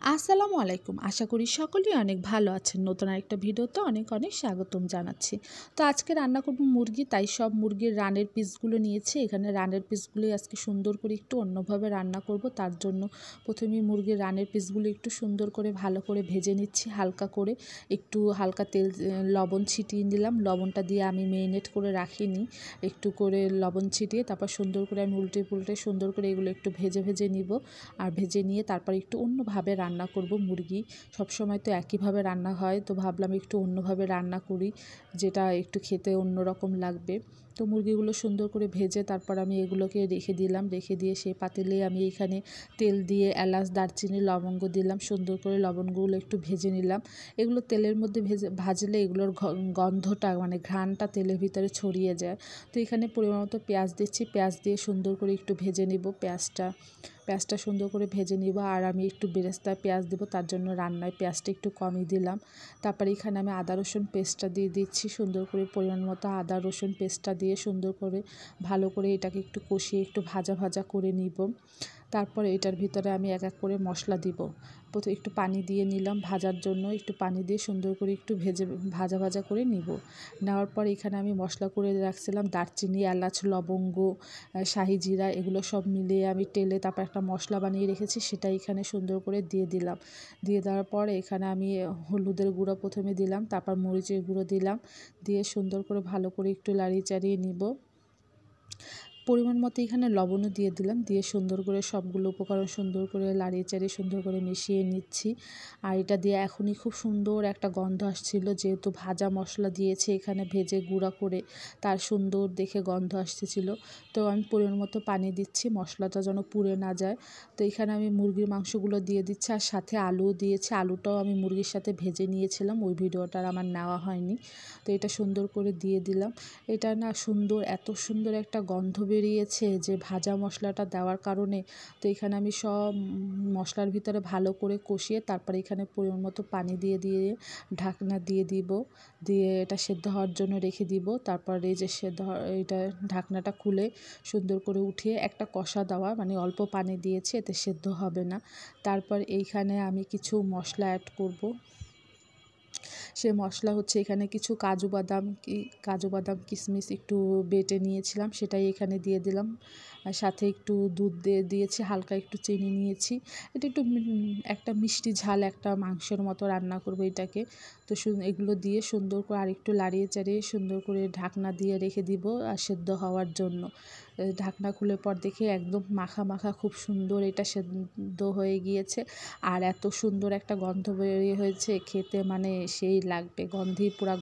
আসসালামু আলাইকুম। আশা করি সকলেই অনেক ভালো আছেন। নতুন আরেকটা ভিডিওতে অনেক অনেক স্বাগতম জানাচ্ছি। তো আজকে রান্না করব মুরগি, তাই সব মুরগির রানের পিসগুলো নিয়েছি। এখানে রানের পিসগুলোই আজকে সুন্দর করে একটু অন্যভাবে রান্না করব। তার জন্য প্রথমেই মুরগির রানের পিসগুলো একটু সুন্দর করে ভালো করে ভেজে নিচ্ছি হালকা করে। একটু হালকা তেল লবণ ছিটিয়ে নিলাম। লবণটা দিয়ে আমি মেরিনেট করে রাখিনি। একটু করে লবণ ছিটিয়ে তারপর সুন্দর করে আমি উল্টে পুল্টে সুন্দর করে এগুলো একটু ভেজে ভেজে নিব। আর ভেজে নিয়ে তারপর একটু অন্যভাবে রান্না করব মুরগি। সবসময় তো একইভাবে রান্না হয়, তো ভাবলাম একটু অন্যভাবে রান্না করি, যেটা একটু খেতে অন্যরকম লাগবে। তো মুরগিগুলো সুন্দর করে ভেজে তারপর আমি এগুলোকে রেখে দিলাম। রেখে দিয়ে সেই পাতিলে আমি এখানে তেল দিয়ে এলাচ, দারচিনি, লবঙ্গ দিলাম। সুন্দর করে লবঙ্গগুলো একটু ভেজে নিলাম। এগুলো তেলের মধ্যে ভাজলে এগুলোর গন্ধটা মানে ঘ্রাণটা তেলের ভিতরে ছড়িয়ে যায়। তো এখানে পরিমাণ মতো পেঁয়াজ দিচ্ছি। পেঁয়াজ দিয়ে সুন্দর করে একটু ভেজে নিব। পেঁয়াজটা সুন্দর করে ভেজে নিব। আর আমি একটু বেরেস্তা পেঁয়াজ দেবো, তার জন্য রান্নায় পেঁয়াজটা একটু কমই দিলাম। তারপরে এখানে আমি আদা রসুন পেস্টটা দিয়ে দিচ্ছি। সুন্দর করে পরিমাণ মতো আদা রসুন পেস্টটা দিয়ে সুন্দর করে ভালো করে এটাকে একটু কষিয়ে একটু ভাজা ভাজা করে নিব। তারপরে এটার ভিতরে আমি এক এক করে মশলা দিব। প্রথমে একটু পানি দিয়ে নিলাম ভাজার জন্য। একটু পানি দিয়ে সুন্দর করে একটু ভাজা ভাজা করে নিব। নেওয়ার পর এখানে আমি মশলা করে রাখছিলাম দারচিনি, এলাচ, লবঙ্গ, শাহি জিরা, এগুলো সব মিলিয়ে আমি তেলে তারপর একটা মশলা বানিয়ে রেখেছি, সেটা এখানে সুন্দর করে দিয়ে দিলাম। দিয়ে দেওয়ার পর এখানে আমি হলুদের গুঁড়ো প্রথমে দিলাম, তারপর মরিচের গুঁড়ো দিলাম। দিয়ে সুন্দর করে ভালো করে একটু লাড়িয়ে চাড়িয়ে নিব। পরিমাণ মতো এখানে লবণও দিয়ে দিলাম। দিয়ে সুন্দর করে সবগুলো উপকরণ সুন্দর করে লাড়িয়ে চাড়িয়ে সুন্দর করে মিশিয়ে নিচ্ছি। আর এটা দিয়ে এখনই খুব সুন্দর একটা গন্ধ আসছিল, যেহেতু ভাজা মশলা দিয়েছে এখানে ভেজে গুঁড়া করে, তার সুন্দর দেখে গন্ধ আসতেছিল। তো আমি পরিমাণ মতো পানি দিচ্ছি, মশলাটা যেন পুড়ে না যায়। তো এখানে আমি মুরগির মাংসগুলো দিয়ে দিচ্ছি, আর সাথে আলুও দিয়েছি। আলুটাও আমি মুরগির সাথে ভেজে নিয়েছিলাম, ওই ভিডিওটা আমার নেওয়া হয়নি। তো এটা সুন্দর করে দিয়ে দিলাম। এটা না সুন্দর, এত সুন্দর একটা গন্ধ বেরিয়েছে যে ভাজা মশলাটা দেওয়ার কারণে। তো এখানে আমি সব মশলার ভিতরে ভালো করে কষিয়ে তারপরে এখানে পরিমাণ মতো পানি দিয়ে ঢাকনা দিয়ে দিব। দিয়ে এটা সেদ্ধ হওয়ার জন্য রেখে দিব। তারপর এই যে এটা ঢাকনাটা খুলে সুন্দর করে উঠিয়ে একটা কষা দেওয়া, মানে অল্প পানি দিয়েছি, এতে সেদ্ধ হবে না। তারপর এইখানে আমি কিছু মশলা অ্যাড করব। সে মশলা হচ্ছে এখানে কিছু কাজু বাদাম কিশমিশ একটু বেটে নিয়েছিলাম, সেটাই এখানে দিয়ে দিলাম। আর সাথে একটু দুধ দিয়েছি, হালকা একটু চিনি নিয়েছি। এটা একটু একটা মিষ্টি ঝাল একটা মাংসের মতো রান্না করব এটাকে। তো এগুলো দিয়ে সুন্দর করে আরেকটু লাড়িয়ে চাড়িয়ে সুন্দর করে ঢাকনা দিয়ে রেখে দিব আর সেদ্ধ হওয়ার জন্য। ঢাকনা খুলে পর দেখে একদম মাখা মাখা খুব সুন্দর এটা সেদ্ধ হয়ে গিয়েছে। আর এত সুন্দর একটা গন্ধ বেরিয়ে হয়েছে, খেতে মানে সেই লাগবে, গন্ধেই পুরা